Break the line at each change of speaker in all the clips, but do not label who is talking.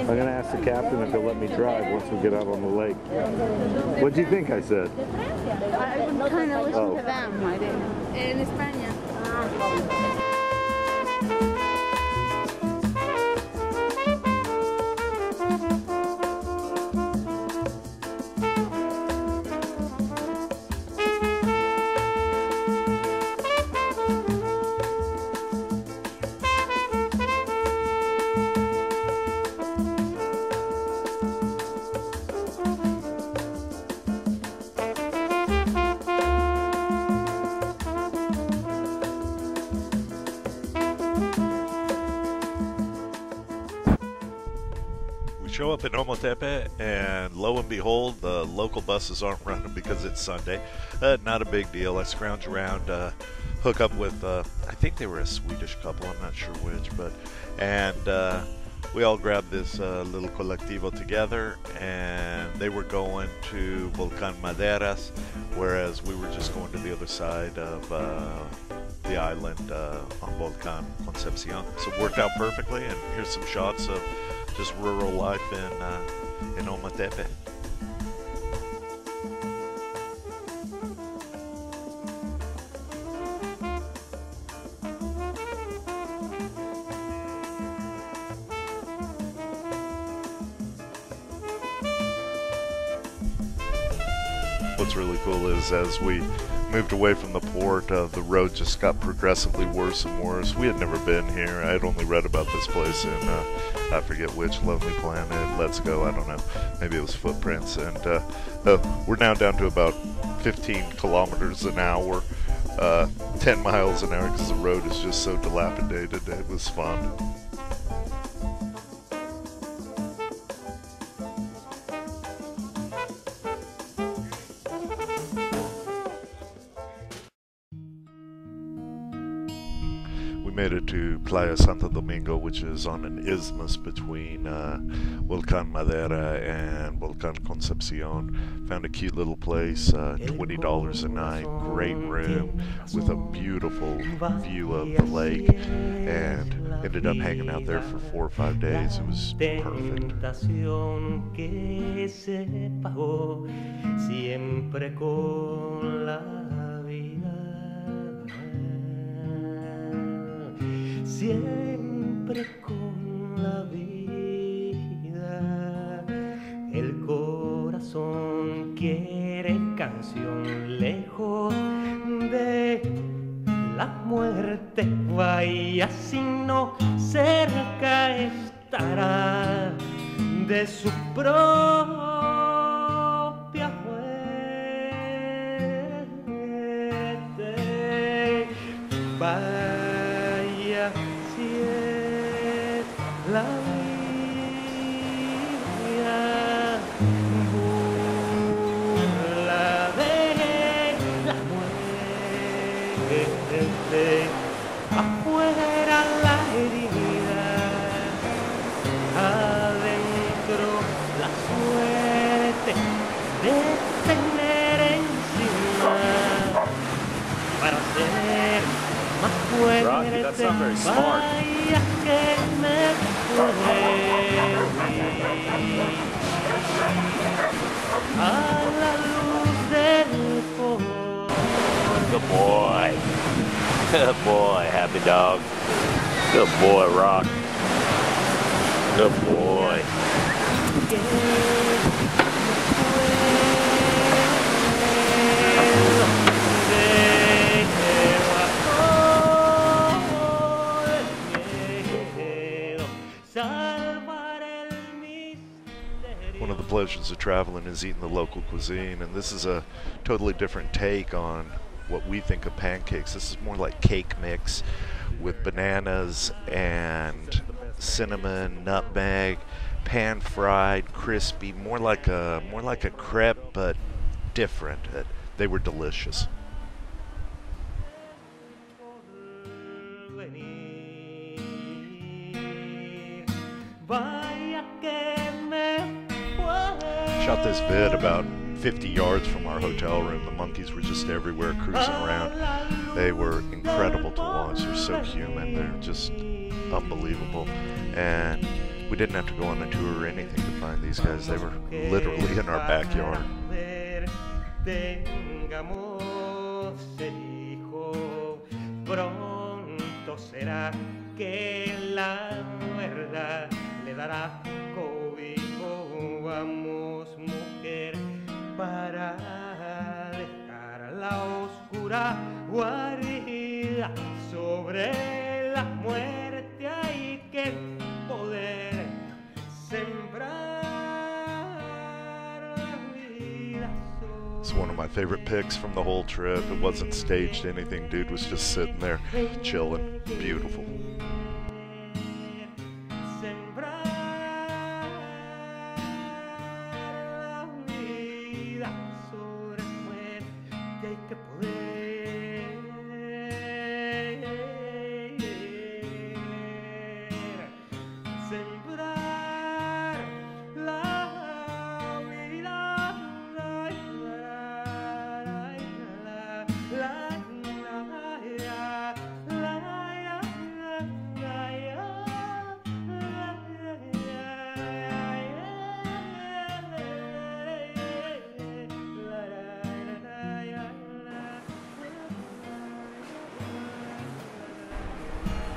I'm going to ask the captain if he'll let me drive once we get out on the lake. What do you think I said?
I would kind of listen to them. I didn't. In España.
Show up in Ometepe, and lo and behold, the local buses aren't running because it's Sunday. Not a big deal. I scrounge around, hook up with, I think they were a Swedish couple, I'm not sure which, and we all grabbed this little colectivo together, and they were going to Volcan Maderas, whereas we were just going to the other side of the island on Volcan Concepcion. So it worked out perfectly, and here's some shots of just rural life in Ometepe. What's really cool is as we moved away from the port, the road just got progressively worse and worse. We had never been here. I had only read about this place in, I forget which Lonely Planet, Let's Go, I don't know. Maybe it was Footprints. And we're now down to about 15 kilometers an hour, 10 miles an hour, because the road is just so dilapidated. It was fun. Made it to Playa Santo Domingo, which is on an isthmus between Volcan Madera and Volcan Concepcion. Found a cute little place, $20 a night, great room with a beautiful view of the lake, and ended up hanging out there for 4 or 5 days. It was perfect.
Siempre con la vida, el corazón quiere canción lejos de la muerte. Vaya si no cerca estará de su propia muerte. Vaya si es la vida, burla de la muerte, afuera la herida, adentro la suerte de tener encima para ser más fuerte. Vaya que me puede a la luz del fuego.
Good boy. Good boy, happy dog. Good boy, Rock. Good boy.
One of the pleasures of traveling is eating the local cuisine, and this is a totally different take on what we think of pancakes. This is more like cake mix with bananas and cinnamon, nutmeg, pan fried, crispy, more like a crepe, but different. They were delicious. Shot this vid about 50 yards from our hotel room. The monkeys were just everywhere cruising around. They were incredible to watch. They're so human. They're just unbelievable. And We didn't have to go on a tour or anything to find these guys. They were literally in our backyard.
Tengamos el hijo, pronto será que la verdad le dará cobijo. Vamos, mujer, para dejar la oscura guarida. Sobre la muerte hay que poder sembrar la vida.
It's one of my favorite pics from the whole trip. It wasn't staged anything. Dude was just sitting there chilling. Beautiful.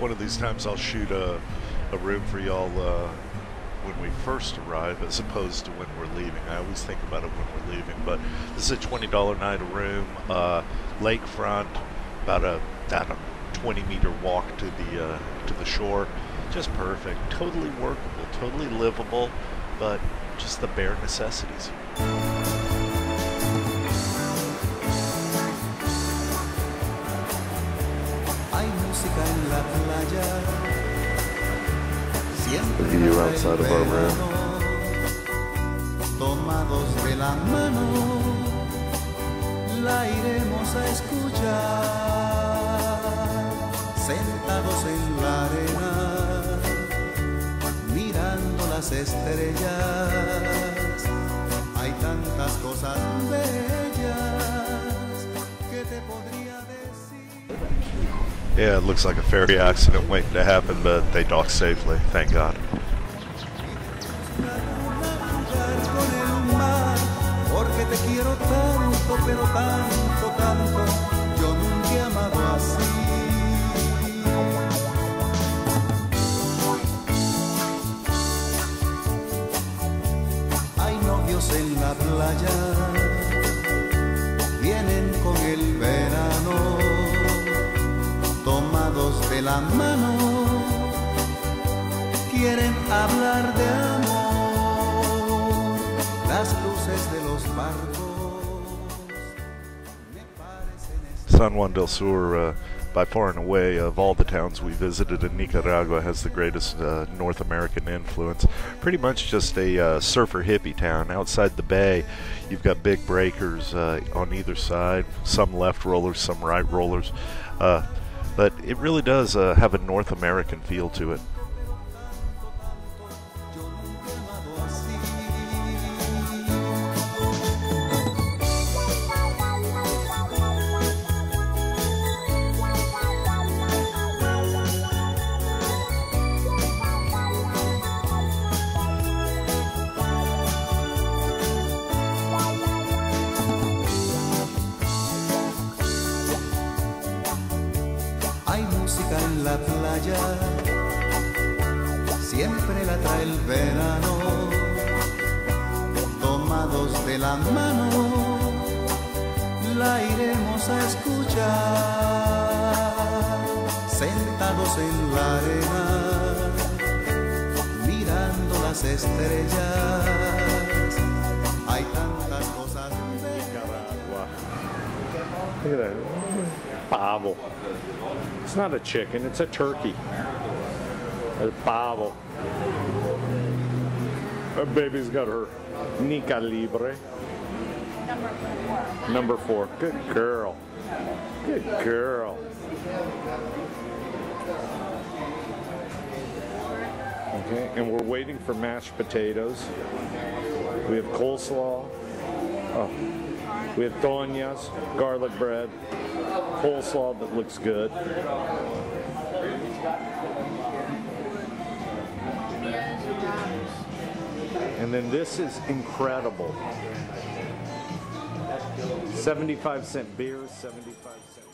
One of these times I'll shoot a room for y'all when we first arrive as opposed to when we're leaving. I always think about it when we're leaving, but this is a $20 night a room, lakefront, about a 20-meter walk to the shore. Just perfect, totally workable, totally livable, but just the bare necessities.
En la playa,
The view outside of our room.
tomados de la mano, la iremos a escuchar, sentados en la arena, mirando las estrellas. Hay tantas cosas bellas que te podría decir.
Yeah, it looks like a ferry accident waiting to happen, but they docked safely, thank God.
Porque te quiero tanto, pero tanto, tanto, yo nunca he amado así. Hay novios en la playa, vienen con el verano, tomados de la mano, quieren hablar de amor, las luces de los barcos me parecen
San Juan del Sur, by far and away, of all the towns we visited in Nicaragua, has the greatest North American influence. Pretty much just a surfer hippie town. Outside the bay, you've got big breakers on either side, some left rollers, some right rollers. But it really does have a North American feel to it.
Hay música en la playa, siempre la trae el verano, tomados de la mano, la iremos a escuchar, sentados en la arena, mirando las estrellas. Hay tantas cosas
Nicaragua. Look at that. Pavo. It's not a chicken, it's a turkey. El pavo. Her baby's got her Nica Libre. Number 4. Good girl. Good girl. Okay, and we're waiting for mashed potatoes. We have coleslaw. Oh. We have doñas, garlic bread, coleslaw that looks good. And then this is incredible. 75-cent beers, 75 cents.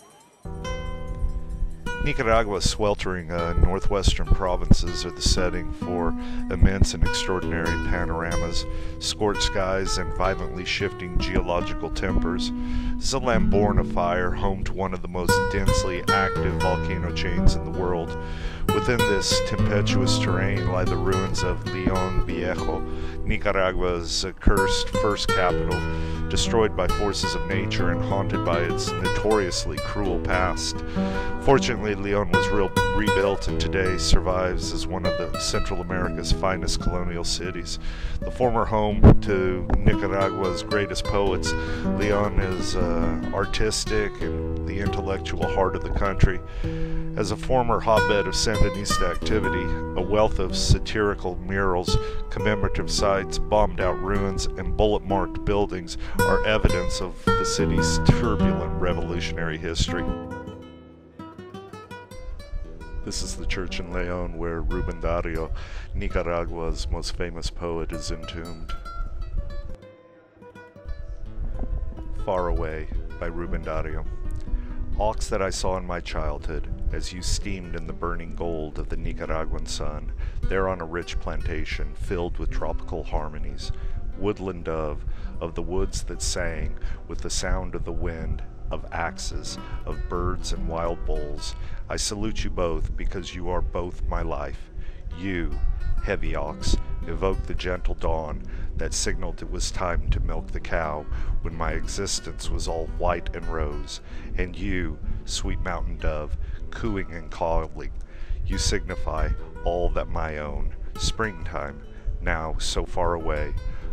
Nicaragua's sweltering northwestern provinces are the setting for immense and extraordinary panoramas, scorched skies, and violently shifting geological tempers. This is a land born of fire, home to one of the most densely active volcano chains in the world. Within this tempestuous terrain lie the ruins of León Viejo, Nicaragua's cursed first capital, destroyed by forces of nature and haunted by its notoriously cruel past. Fortunately, León was rebuilt and today survives as one of Central America's finest colonial cities. The former home to Nicaragua's greatest poets, León is artistic and the intellectual heart of the country. As a former hotbed of Sandinista activity, a wealth of satirical murals, commemorative sites, bombed-out ruins, and bullet-marked buildings are evidence of the city's turbulent revolutionary history. This is the church in León where Rubén Darío, Nicaragua's most famous poet, is entombed. Far Away by Rubén Darío. Ox that I saw in my childhood, as you steamed in the burning gold of the Nicaraguan sun, there on a rich plantation filled with tropical harmonies, woodland dove of the woods that sang with the sound of the wind, of axes, of birds and wild bulls. I salute you both because you are both my life. You, heavy ox, evoke the gentle dawn that signaled it was time to milk the cow when my existence was all white and rose. And you, sweet mountain dove, cooing and calling, you signify all that my own, springtime, now so far away,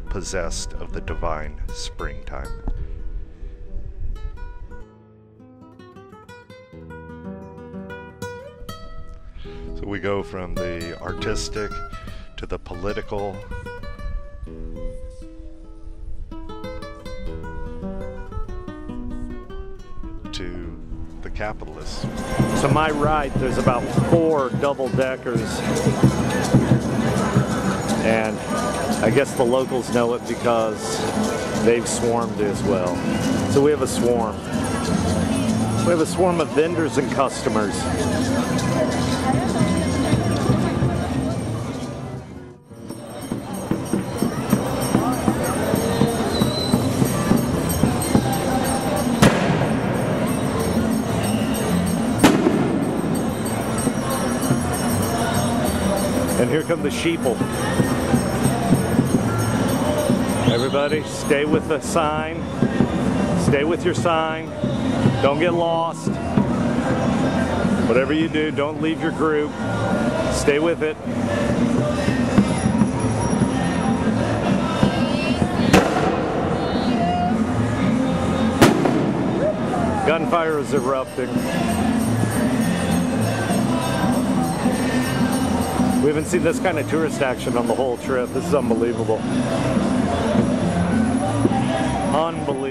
possessed of the divine springtime. So we go from the artistic to the political to the capitalist.
To my right, there's about 4 double-deckers, and I guess the locals know it because they've swarmed as well. So we have a swarm. We have a swarm of vendors and customers. And here come the sheeple. Everybody, stay with the sign. Stay with your sign. Don't get lost. Whatever you do, don't leave your group. Stay with it. Gunfire is erupting. We haven't seen this kind of tourist action on the whole trip. This is unbelievable. Unbelievable.